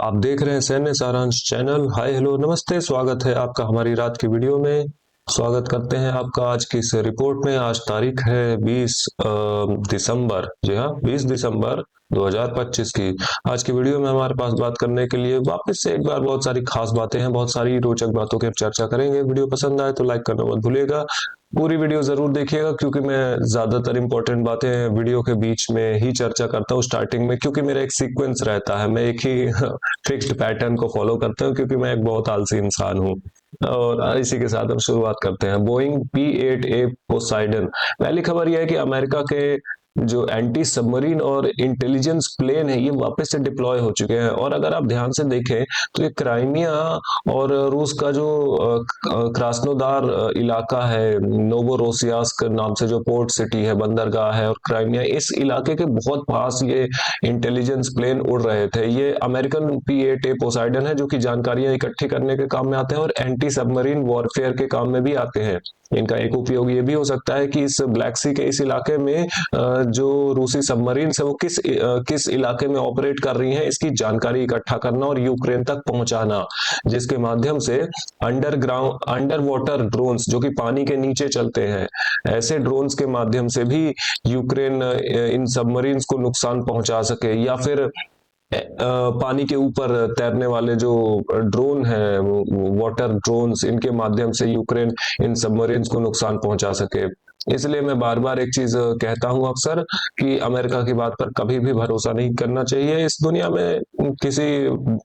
आप देख रहे हैं सैन्य सारांश चैनल। हाय हेलो नमस्ते, स्वागत है आपका हमारी रात की वीडियो में। स्वागत करते हैं आपका आज की इस रिपोर्ट में। आज तारीख है 20 दिसंबर, जी हाँ 20 दिसंबर 2025 की। आज की वीडियो में हमारे पास बात करने के लिए वापस से एक बार बहुत सारी खास बातें हैं, बहुत सारी रोचक बातों की चर्चा करेंगे। वीडियो पसंद आए तो लाइक करना मत भूलिएगा। पूरी वीडियो जरूर देखिएगा क्योंकि मैं ज्यादातर इंपॉर्टेंट बातें वीडियो के बीच में ही चर्चा करता हूँ स्टार्टिंग में, क्योंकि मेरा एक सीक्वेंस रहता है। मैं एक ही फिक्स्ड पैटर्न को फॉलो करता हूँ क्योंकि मैं एक बहुत आलसी इंसान हूँ। और इसी के साथ हम शुरुआत करते हैं। Boeing P-8A Poseidon. पहली खबर यह है कि अमेरिका के जो एंटी सबमरीन और इंटेलिजेंस प्लेन है ये वापस से डिप्लॉय हो चुके हैं। और अगर आप ध्यान से देखें तो ये क्राइमिया और रूस का जो क्रास्नोदार इलाका है, नोवोरोसियास्क नाम से जो पोर्ट सिटी है, बंदरगाह है, और क्राइमिया, इस इलाके के बहुत पास ये इंटेलिजेंस प्लेन उड़ रहे थे। ये अमेरिकन P-8A पोसाइडन है जो कि जानकारियां इकट्ठी करने के काम में आते हैं और एंटी सबमरीन वॉरफेयर के काम में भी आते हैं। इनका एक उपयोग ये भी हो सकता है कि इस ब्लैक सी के इस इलाके में जो रूसी सबमरीन है वो किस इलाके में ऑपरेट कर रही हैं इसकी जानकारी इकट्ठा करना और यूक्रेन तक पहुंचाना, जिसके माध्यम से अंडर वाटर ड्रोन्स जो कि पानी के नीचे चलते हैं, ऐसे ड्रोन्स के माध्यम से भी यूक्रेन इन सबमरीन्स को नुकसान पहुंचा सके, या फिर पानी के ऊपर तैरने वाले जो ड्रोन है, वाटर ड्रोन्स, इनके माध्यम से यूक्रेन इन सबमरीन्स को नुकसान पहुंचा सके। इसलिए मैं बार बार एक चीज कहता हूं अक्सर कि अमेरिका की बात पर कभी भी भरोसा नहीं करना चाहिए। इस दुनिया में किसी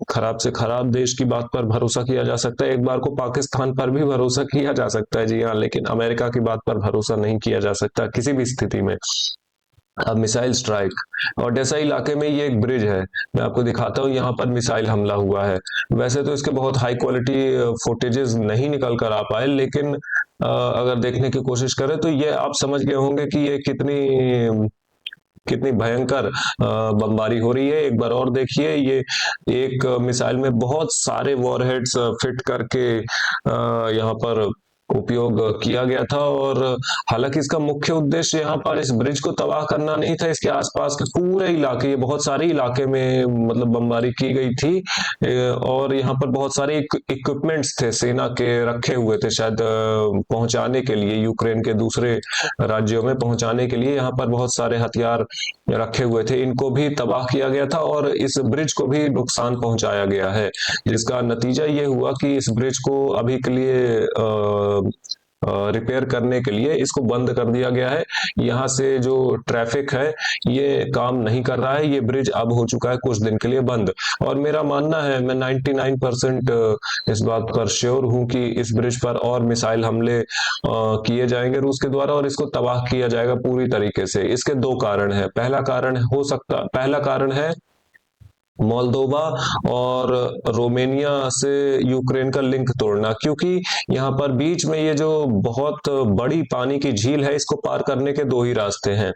खराब से खराब देश की बात पर भरोसा किया जा सकता है। एक बार को पाकिस्तान पर भी भरोसा किया जा सकता है, जी हाँ, लेकिन अमेरिका की बात पर भरोसा नहीं किया जा सकता किसी भी स्थिति में। अब मिसाइल स्ट्राइक, ओडेसा इलाके में ये एक ब्रिज है, मैं आपको दिखाता हूँ। यहाँ पर मिसाइल हमला हुआ है। वैसे तो इसके बहुत हाई क्वालिटी फुटेजेस नहीं निकल कर आ पाए, लेकिन अगर देखने की कोशिश करें तो ये आप समझ गए होंगे कि ये कितनी कितनी भयंकर बमबारी हो रही है। एक बार और देखिए, ये एक मिसाइल में बहुत सारे वॉरहेड्स फिट करके यहाँ पर उपयोग किया गया था। और हालांकि इसका मुख्य उद्देश्य यहाँ पर इस ब्रिज को तबाह करना नहीं था, इसके आसपास के पूरे इलाके, ये बहुत सारे इलाके में मतलब बमबारी की गई थी। और यहाँ पर बहुत सारे इक्विपमेंट्स थे सेना के रखे हुए थे, शायद पहुंचाने के लिए, यूक्रेन के दूसरे राज्यों में पहुंचाने के लिए यहाँ पर बहुत सारे हथियार रखे हुए थे। इनको भी तबाह किया गया था और इस ब्रिज को भी नुकसान पहुंचाया गया है, जिसका नतीजा ये हुआ कि इस ब्रिज को अभी के लिए रिपेयर करने के लिए इसको बंद कर दिया गया है। यहाँ से जो ट्रैफिक है ये काम नहीं कर रहा है। ये ब्रिज अब हो चुका है कुछ दिन के लिए बंद। और मेरा मानना है, मैं 99% इस बात पर श्योर हूं कि इस ब्रिज पर और मिसाइल हमले किए जाएंगे रूस के द्वारा और इसको तबाह किया जाएगा पूरी तरीके से। इसके दो कारण है। पहला कारण है मोल्दोवा और रोमेनिया से यूक्रेन का लिंक तोड़ना, क्योंकि यहाँ पर बीच में ये जो बहुत बड़ी पानी की झील है, इसको पार करने के दो ही रास्ते हैं।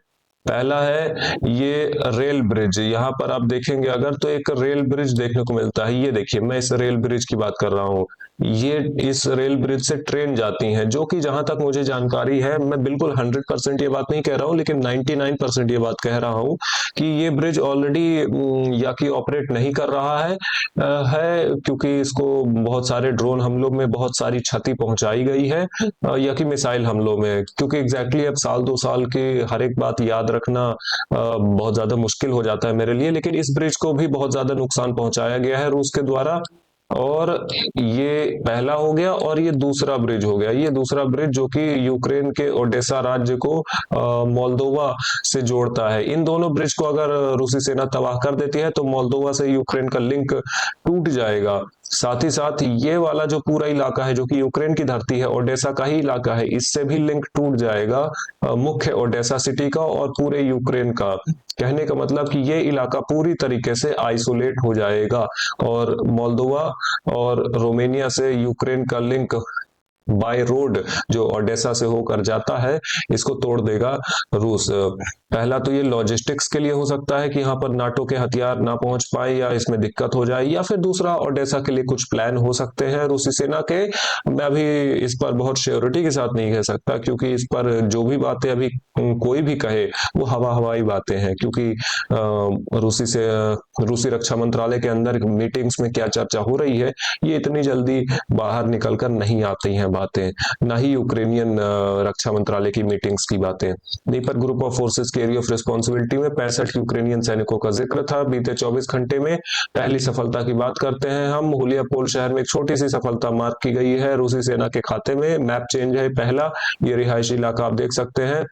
पहला है ये रेल ब्रिज। यहाँ पर आप देखेंगे अगर तो एक रेल ब्रिज देखने को मिलता है। ये देखिए, मैं इस रेल ब्रिज की बात कर रहा हूँ। ये इस रेल ब्रिज से ट्रेन जाती हैं, जो कि जहां तक मुझे जानकारी है, मैं बिल्कुल 100% ये बात नहीं कह रहा हूँ, लेकिन 99% ये बात कह रहा हूँ कि ये ब्रिज ऑलरेडी या कि ऑपरेट नहीं कर रहा है क्योंकि इसको बहुत सारे ड्रोन हमलों में बहुत सारी क्षति पहुंचाई गई है, या कि मिसाइल हमलों में। क्योंकि एग्जैक्टली अब साल 2 साल की हर एक बात याद रखना बहुत ज्यादा मुश्किल हो जाता है मेरे लिए, लेकिन इस ब्रिज को भी बहुत ज्यादा नुकसान पहुंचाया गया है रूस के द्वारा। और ये पहला हो गया, और ये दूसरा ब्रिज हो गया। ये दूसरा ब्रिज जो कि यूक्रेन के ओडेसा राज्य को मोल्दोवा से जोड़ता है। इन दोनों ब्रिज को अगर रूसी सेना तबाह कर देती है तो मोल्दोवा से यूक्रेन का लिंक टूट जाएगा। साथ ही साथ ये वाला जो पूरा इलाका है जो कि यूक्रेन की धरती है, ओडेसा का ही इलाका है, इससे भी लिंक टूट जाएगा, मुख्य ओडेसा सिटी का और पूरे यूक्रेन का। कहने का मतलब कि ये इलाका पूरी तरीके से आइसोलेट हो जाएगा और मोल्दोवा और रोमेनिया से यूक्रेन का लिंक बाय रोड जो ओडेसा से होकर जाता है, इसको तोड़ देगा रूस। पहला तो ये लॉजिस्टिक्स के लिए हो सकता है कि यहाँ पर नाटो के हथियार ना पहुंच पाए या इसमें दिक्कत हो जाए, या फिर दूसरा ओडेसा के लिए कुछ प्लान हो सकते हैं रूसी सेना के। मैं अभी इस पर बहुत श्योरिटी के साथ नहीं कह सकता, क्योंकि इस पर जो भी बातें अभी कोई भी कहे वो हवाई बातें हैं, क्योंकि रूसी रक्षा मंत्रालय के अंदर मीटिंग्स में क्या चर्चा हो रही है ये इतनी जल्दी बाहर निकलकर नहीं आती हैं बातें, ना ही यूक्रेनियन रक्षा मंत्रालय की मीटिंग्स की बातें। नहीं पर ग्रुप ऑफ फोर्सेस के एरिया ऑफ रिस्पॉन्सिबिलिटी में 65 यूक्रेनियन सैनिकों का जिक्र था बीते 24 घंटे में। पहली सफलता की बात करते हैं हम। हुलियापोल शहर में एक छोटी सी सफलता मार्क की गई है रूसी सेना के खाते में। मैप चेंज है पहला, ये रिहायशी इलाका आप देख सकते हैं।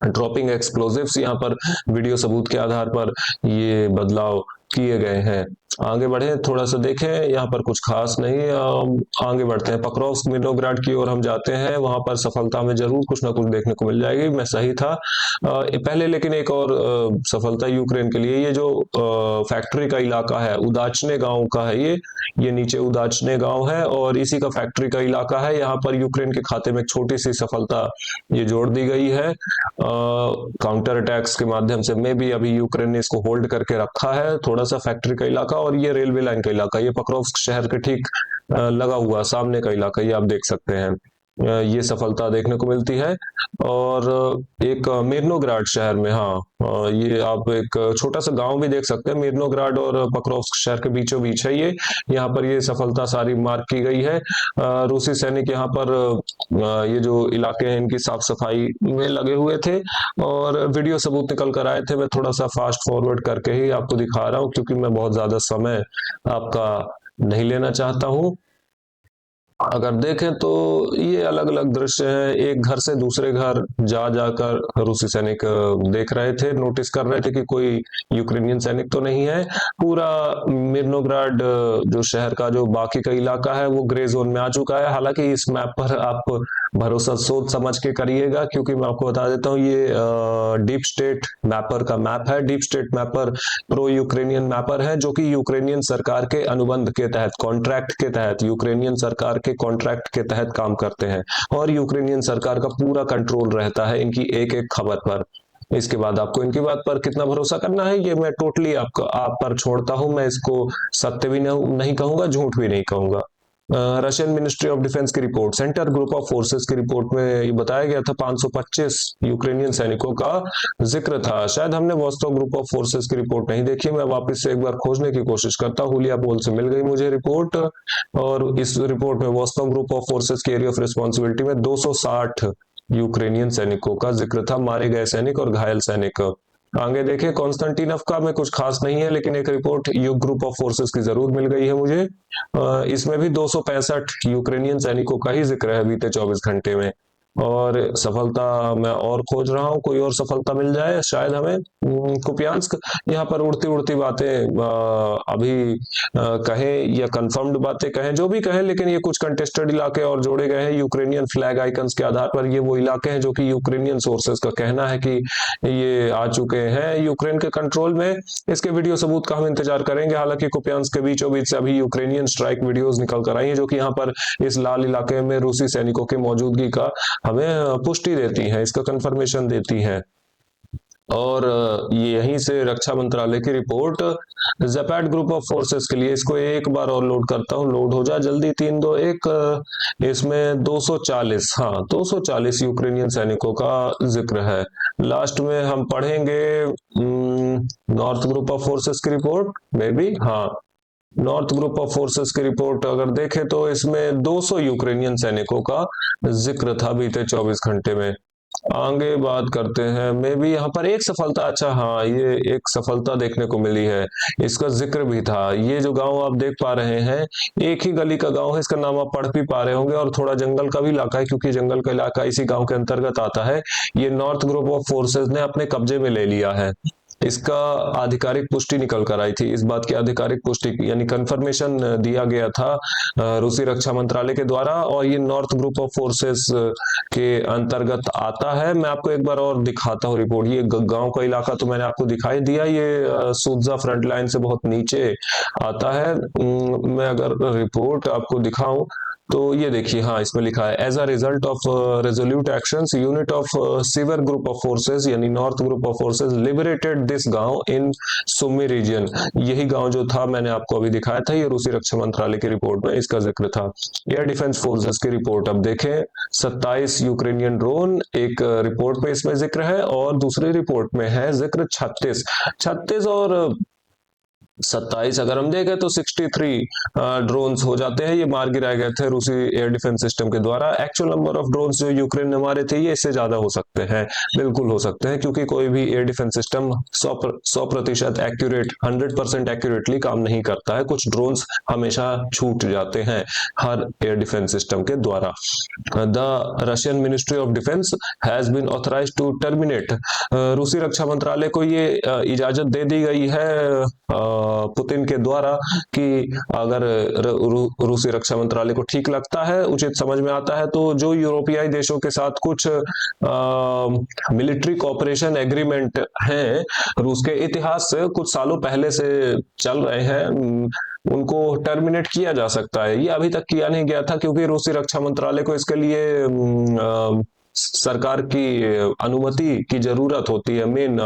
ड्रॉपिंग एक्सप्लोजिव्स, यहाँ पर वीडियो सबूत के आधार पर ये बदलाव किए गए हैं। आगे बढ़े, थोड़ा सा देखें, यहाँ पर कुछ खास नहीं। आगे बढ़ते हैं, पक्रोव्स्क मिर्नोग्राड की ओर हम जाते हैं। वहां पर सफलता में जरूर कुछ ना कुछ देखने को मिल जाएगी, मैं सही था पहले। लेकिन एक और सफलता यूक्रेन के लिए, ये जो फैक्ट्री का इलाका है, उदाचने गांव का है ये नीचे उदाचने गांव है और इसी का फैक्ट्री का इलाका है। यहाँ पर यूक्रेन के खाते में एक छोटी सी सफलता ये जोड़ दी गई है काउंटर अटैक्स के माध्यम से। में भी अभी यूक्रेन ने इसको होल्ड करके रखा है, थोड़ा सा फैक्ट्री का इलाका और ये रेलवे लाइन का इलाका। ये पक्रोव्स्क शहर के ठीक लगा हुआ सामने का इलाका, ये आप देख सकते हैं। ये सफलता देखने को मिलती है। और एक मिर्नोग्राड शहर में, हाँ ये आप एक छोटा सा गांव भी देख सकते हैं। मिर्नोग्राड और पक्रोव्स्क शहर के बीचों बीच है ये। यहाँ पर ये सफलता सारी मार्क की गई है। रूसी सैनिक यहाँ पर ये जो इलाके हैं इनकी साफ सफाई में लगे हुए थे और वीडियो सबूत निकल कर आए थे। मैं थोड़ा सा फास्ट फॉरवर्ड करके ही आपको दिखा रहा हूँ, क्योंकि मैं बहुत ज्यादा समय आपका नहीं लेना चाहता हूँ। अगर देखें तो ये अलग अलग दृश्य हैं। एक घर से दूसरे घर जा जाकर रूसी सैनिक देख रहे थे, नोटिस कर रहे थे कि कोई यूक्रेनियन सैनिक तो नहीं है। पूरा मिर्नोग्राड जो शहर का जो बाकी का इलाका है वो ग्रे जोन में आ चुका है। हालांकि इस मैप पर आप भरोसा सोच समझ के करिएगा, क्योंकि मैं आपको बता देता हूँ ये डीप स्टेट मैपर का मैप है। Deep state mapper pro Ukrainian mapper है, जो कि यूक्रेनियन सरकार के अनुबंध के तहत, कॉन्ट्रैक्ट के तहत, यूक्रेनियन सरकार के कॉन्ट्रैक्ट के तहत काम करते हैं और यूक्रेनियन सरकार का पूरा कंट्रोल रहता है इनकी एक एक खबर पर। इसके बाद आपको इनकी बात पर कितना भरोसा करना है ये मैं टोटली आप पर छोड़ता हूं। मैं इसको सत्य भी नहीं कहूंगा, झूठ भी नहीं कहूंगा। रशियन मिनिस्ट्री ऑफ डिफेंस की report, centre group of forces की रिपोर्ट में ये बताया गया था 525 यूक्रेनियन सैनिकों का जिक्र था। शायद हमने वॉस्टो ग्रुप ऑफ फोर्सेस की रिपोर्ट नहीं देखी। मैं वापस से एक बार खोजने की कोशिश करता हूँ। हुलियापोल से मिल गई मुझे रिपोर्ट और इस रिपोर्ट में वॉस्टो ग्रुप ऑफ फोर्सेस के एरिया ऑफ रिस्पॉन्सिबिलिटी में 260 यूक्रेनियन सैनिकों का जिक्र था, मारे गए सैनिक और घायल सैनिक। आगे देखें, कॉन्स्टेंटिनोव में कुछ खास नहीं है, लेकिन एक रिपोर्ट युग ग्रुप ऑफ फोर्सेस की जरूर मिल गई है मुझे। इसमें भी 265 यूक्रेनियन सैनिकों का ही जिक्र है बीते 24 घंटे में। और सफलता मैं और खोज रहा हूँ, कोई और सफलता मिल जाए शायद हमें। कुपियांस्क, यहाँ पर उड़ती उड़ती बातें अभी कहें या कंफर्म्ड बातें कहें, जो भी कहें, लेकिन ये कुछ कंटेस्टेड इलाके और जोड़े गए हैं यूक्रेनियन फ्लैग आइकन्स के आधार पर। ये वो इलाके हैं जो कि यूक्रेनियन सोर्सेस का कहना है कि ये आ चुके हैं यूक्रेन के कंट्रोल में। इसके वीडियो सबूत का हम इंतजार करेंगे। हालांकि कुपियांस्क के बीचों बीच से अभी यूक्रेनियन स्ट्राइक वीडियोस निकल कर आई हैं, जो कि यहाँ पर इस लाल इलाके में रूसी सैनिकों की मौजूदगी का हमें पुष्टि देती हैं, इसका कंफर्मेशन देती हैं। और ये यहीं से रक्षा मंत्रालय की रिपोर्ट ज़ेपैड ग्रुप ऑफ फोर्सेस के लिए, इसको एक बार और लोड करता हूं, लोड हो जा जल्दी। 3 2 1 इसमें 240, हाँ 240 यूक्रेनियन सैनिकों का जिक्र है। लास्ट में हम पढ़ेंगे नॉर्थ ग्रुप ऑफ फोर्सेस की रिपोर्ट में भी, हाँ नॉर्थ ग्रुप ऑफ फोर्सेस की रिपोर्ट अगर देखें तो इसमें 200 यूक्रेनियन सैनिकों का जिक्र था बीते 24 घंटे में। आगे बात करते हैं, मे भी यहाँ पर एक सफलता, अच्छा हाँ ये एक सफलता देखने को मिली है, इसका जिक्र भी था। ये जो गांव आप देख पा रहे हैं, एक ही गली का गांव है, इसका नाम आप पढ़ भी पा रहे होंगे और थोड़ा जंगल का भी इलाका है, क्योंकि जंगल का इलाका इसी गांव के अंतर्गत आता है। ये नॉर्थ ग्रुप ऑफ फोर्सेस ने अपने कब्जे में ले लिया है। इसका आधिकारिक पुष्टि निकल कर आई थी, इस बात की आधिकारिक पुष्टि यानी कंफर्मेशन दिया गया था रूसी रक्षा मंत्रालय के द्वारा, और ये नॉर्थ ग्रुप ऑफ फोर्सेस के अंतर्गत आता है। मैं आपको एक बार और दिखाता हूँ रिपोर्ट। ये गांव का इलाका तो मैंने आपको दिखाई दिया, ये सुत्जा फ्रंट लाइन से बहुत नीचे आता है। मैं अगर रिपोर्ट आपको दिखाऊं तो ये देखिए, हाँ इसमें लिखा है as a result of resolute actions unit of sever group of forces यानी north group of forces liberated this गांव इन सुमी रीजन। यही गांव जो था मैंने आपको अभी दिखाया था, ये रूसी रक्षा मंत्रालय की रिपोर्ट में इसका जिक्र था। एयर डिफेंस फोर्सेस की रिपोर्ट अब देखें, 27 यूक्रेनियन ड्रोन एक रिपोर्ट में इसमें जिक्र है, और दूसरी रिपोर्ट में है जिक्र 36 और 27 अगर हम देखें तो 63 ड्रोन्स हो जाते हैं। ये मार गिराए गए थे रूसी एयर डिफेंस सिस्टम के द्वारा। एक्चुअल नंबर ऑफ ड्रोन्स जो यूक्रेन ने मारे थे ये इससे ज्यादा हो सकते हैं, बिल्कुल हो सकते हैं, क्योंकि कोई भी air defence system 100% accurate 100% accurately काम नहीं करता है। कुछ ड्रोन्स हमेशा छूट जाते हैं हर एयर डिफेंस सिस्टम के द्वारा। The Russian ministry of defence has been authorised to terminate, रूसी रक्षा मंत्रालय को ये इजाजत दे दी गई है पुतिन के द्वारा कि अगर रूसी रक्षा मंत्रालय को ठीक लगता है, उचित समझ में आता है, तो जो यूरोपीय देशों के साथ कुछ मिलिट्री कोऑपरेशन एग्रीमेंट हैं रूस के इतिहास से कुछ सालों पहले से चल रहे हैं, उनको टर्मिनेट किया जा सकता है। ये अभी तक किया नहीं गया था क्योंकि रूसी रक्षा मंत्रालय को इसके लिए सरकार की अनुमति की जरूरत होती है, मेन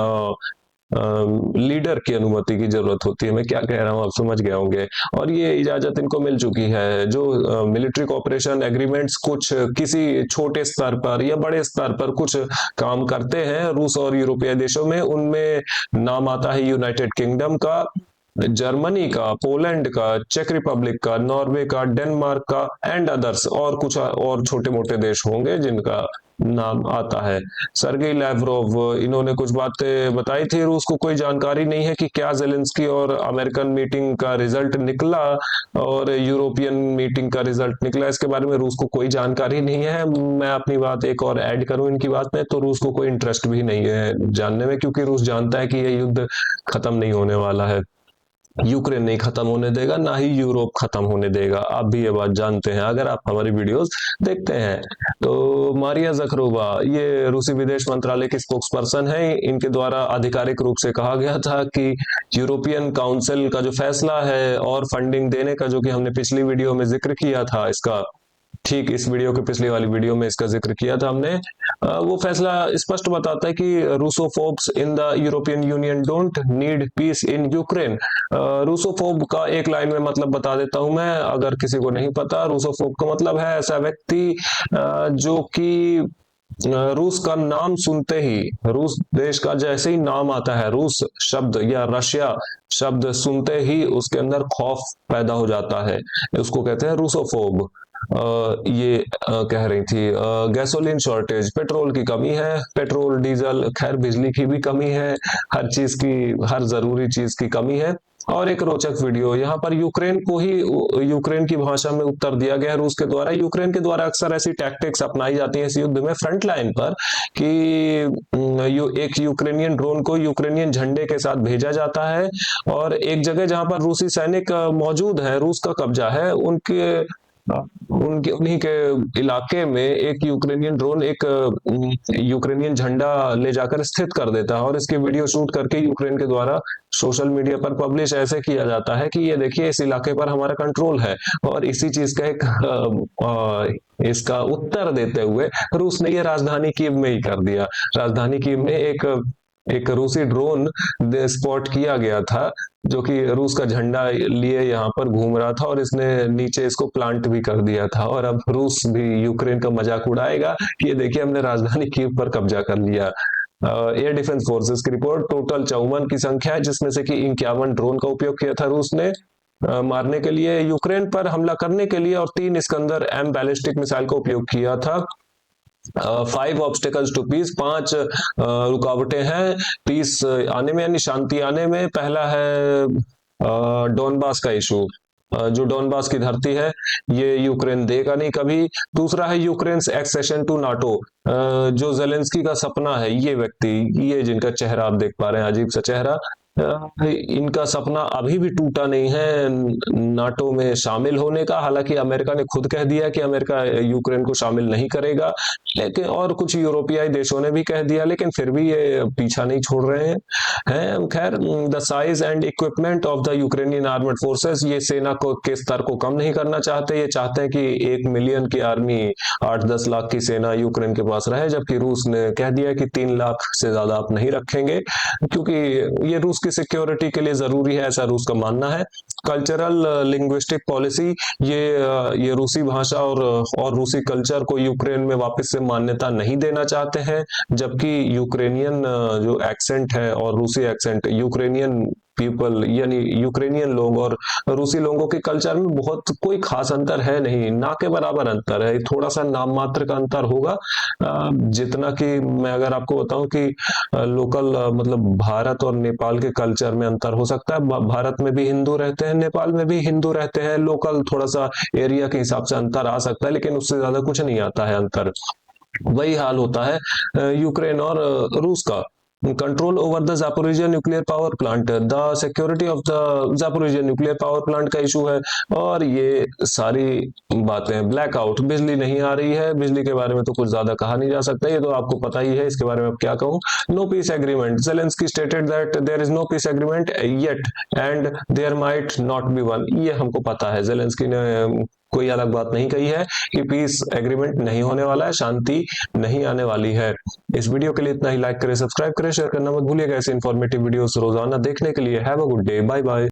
लीडर की अनुमति की जरूरत होती है। मैं क्या कह रहा हूँ आप समझ गए होंगे। और ये इजाजत इनको मिल चुकी है। जो मिलिट्री कोऑपरेशन एग्रीमेंट्स कुछ किसी छोटे स्तर पर या बड़े स्तर पर कुछ काम करते हैं रूस और यूरोपीय देशों में, उनमें नाम आता है यूनाइटेड किंगडम का, जर्मनी का, पोलैंड का, चेक रिपब्लिक का, नॉर्वे का, डेनमार्क का एंड अदर्स, और कुछ और छोटे मोटे देश होंगे जिनका नाम आता है। सर्गेई लैवरोव इन्होंने कुछ बातें बताई थी। रूस को कोई जानकारी नहीं है कि क्या जेलेंस्की और अमेरिकन मीटिंग का रिजल्ट निकला और यूरोपियन मीटिंग का रिजल्ट निकला, इसके बारे में रूस को कोई जानकारी नहीं है। मैं अपनी बात एक और ऐड करूं इनकी बात में, तो रूस को कोई इंटरेस्ट भी नहीं है जानने में, क्योंकि रूस जानता है कि यह युद्ध खत्म नहीं होने वाला है। यूक्रेन नहीं खत्म होने देगा, ना ही यूरोप खत्म होने देगा। आप भी ये बात जानते हैं अगर आप हमारी वीडियोस देखते हैं। तो मारिया जखरोवा ये रूसी विदेश मंत्रालय की स्पोक्स पर्सन है। इनके द्वारा आधिकारिक रूप से कहा गया था कि यूरोपियन काउंसिल का जो फैसला है और फंडिंग देने का, जो कि हमने पिछली वीडियो में जिक्र किया था, इसका ठीक इस वीडियो के पिछली वाली वीडियो में इसका जिक्र किया था हमने, वो फैसला स्पष्ट बताता है कि Russophobes in the European Union don't need peace in Ukraine. Russophobe का एक लाइन में मतलब बता देता हूं मैं, अगर किसी को नहीं पता। रूसोफोब का मतलब है ऐसा व्यक्ति जो कि रूस का नाम सुनते ही, रूस देश का जैसे ही नाम आता है, रूस शब्द या रशिया शब्द सुनते ही उसके अंदर खौफ पैदा हो जाता है, उसको कहते हैं रूसोफोब। ये कह रही थी गैसोलीन शॉर्टेज, पेट्रोल की कमी है, पेट्रोल डीजल, खैर बिजली की भी कमी है, हर चीज की, हर जरूरी चीज की कमी है। और एक रोचक वीडियो यहाँ पर यूक्रेन को ही यूक्रेन की भाषा में उत्तर दिया गया रूस के द्वारा। यूक्रेन के द्वारा अक्सर ऐसी टैक्टिक्स अपनाई जाती हैं इस युद्ध में फ्रंट लाइन पर कि एक यूक्रेनियन ड्रोन को यूक्रेनियन झंडे के साथ भेजा जाता है और एक जगह जहां पर रूसी सैनिक मौजूद है, रूस का कब्जा है, उन्हीं के इलाके में एक यूक्रेनियन ड्रोन एक यूक्रेनियन झंडा ले जाकर स्थित कर देता है और इसकी वीडियो शूट करके यूक्रेन के द्वारा सोशल मीडिया पर पब्लिश ऐसे किया जाता है कि ये देखिए इस इलाके पर हमारा कंट्रोल है। और इसी चीज का इसका उत्तर देते हुए रूस ने ये राजधानी कीव में ही कर दिया। राजधानी कीव में एक रूसी ड्रोन स्पॉट किया गया था जो कि रूस का झंडा लिए यहाँ पर घूम रहा था और इसने नीचे इसको प्लांट भी कर दिया था। और अब रूस भी यूक्रेन का मजाक उड़ाएगा कि ये देखिए हमने राजधानी कीव पर कब्जा कर लिया। एयर डिफेंस फोर्सेस की रिपोर्ट, टोटल 54 की संख्या है, जिसमें से कि 51 ड्रोन का उपयोग किया था रूस ने मारने के लिए, यूक्रेन पर हमला करने के लिए, और 3 इस्कंदर एम बैलिस्टिक मिसाइल का उपयोग किया था। 5 ऑब्स्टेकल्स टू पीस, 5 रुकावटें हैं पीस आने में यानी शांति आने में। पहला है डोनबास का इशू, जो डोनबास की धरती है ये यूक्रेन देगा नहीं कभी। दूसरा है यूक्रेन एक्सेशन टू नाटो, जो जेलेंस्की का सपना है, ये व्यक्ति, ये जिनका चेहरा आप देख पा रहे हैं, अजीब सा चेहरा, इनका सपना अभी भी टूटा नहीं है नाटो में शामिल होने का। हालांकि अमेरिका ने खुद कह दिया कि अमेरिका यूक्रेन को शामिल नहीं करेगा, लेकिन और कुछ यूरोपीय देशों ने भी कह दिया, लेकिन फिर भी ये पीछा नहीं छोड़ रहे हैं। खैर, the size and equipment of the Ukrainian armed forces, ये सेना को के स्तर को कम नहीं करना चाहते। ये चाहते हैं कि 1 मिलियन की आर्मी, 8-10 लाख की सेना यूक्रेन के पास रहे, जबकि रूस ने कह दिया कि 3 लाख से ज्यादा आप नहीं रखेंगे, क्योंकि ये रूस की सिक्योरिटी के लिए जरूरी है, ऐसा रूस का मानना है। कल्चरल लिंग्विस्टिक पॉलिसी, ये रूसी भाषा और रूसी कल्चर को यूक्रेन में वापस से मान्यता नहीं देना चाहते हैं, जबकि यूक्रेनियन जो एक्सेंट है और रूसी एक्सेंट, यूक्रेनियन पीपल यानी यूक्रेनियन लोग और रूसी लोगों के कल्चर में बहुत कोई खास अंतर है नहीं, ना के बराबर अंतर है, थोड़ा सा नाम मात्र का अंतर होगा। जितना कि मैं अगर आपको बताऊं कि लोकल मतलब भारत और नेपाल के कल्चर में अंतर हो सकता है। भारत में भी हिंदू रहते हैं, नेपाल में भी हिंदू रहते हैं, लोकल थोड़ा सा एरिया के हिसाब से अंतर आ सकता है, लेकिन उससे ज्यादा कुछ नहीं आता है अंतर। वही हाल होता है यूक्रेन और रूस का। Control over the Zaporizhzhia nuclear power plant, the security of the Zaporizhzhia nuclear power plant का इशू है, और ये सारी बातें। ब्लैकआउट, बिजली नहीं आ रही है, बिजली के बारे में तो कुछ ज्यादा कहा नहीं जा सकता, ये तो आपको पता ही है, इसके बारे में अब क्या कहूं। No peace agreement, Zelensky stated that there is no peace agreement yet and there might not be one. ये हमको पता है, जेलेंस्की ने कोई अलग बात नहीं कही है कि पीस एग्रीमेंट नहीं होने वाला है, शांति नहीं आने वाली है। इस वीडियो के लिए इतना ही। लाइक करें, सब्सक्राइब करें, शेयर करना मत भूलिएगा। ऐसे इन्फॉर्मेटिव वीडियोस रोजाना देखने के लिए। Have a good day, bye bye.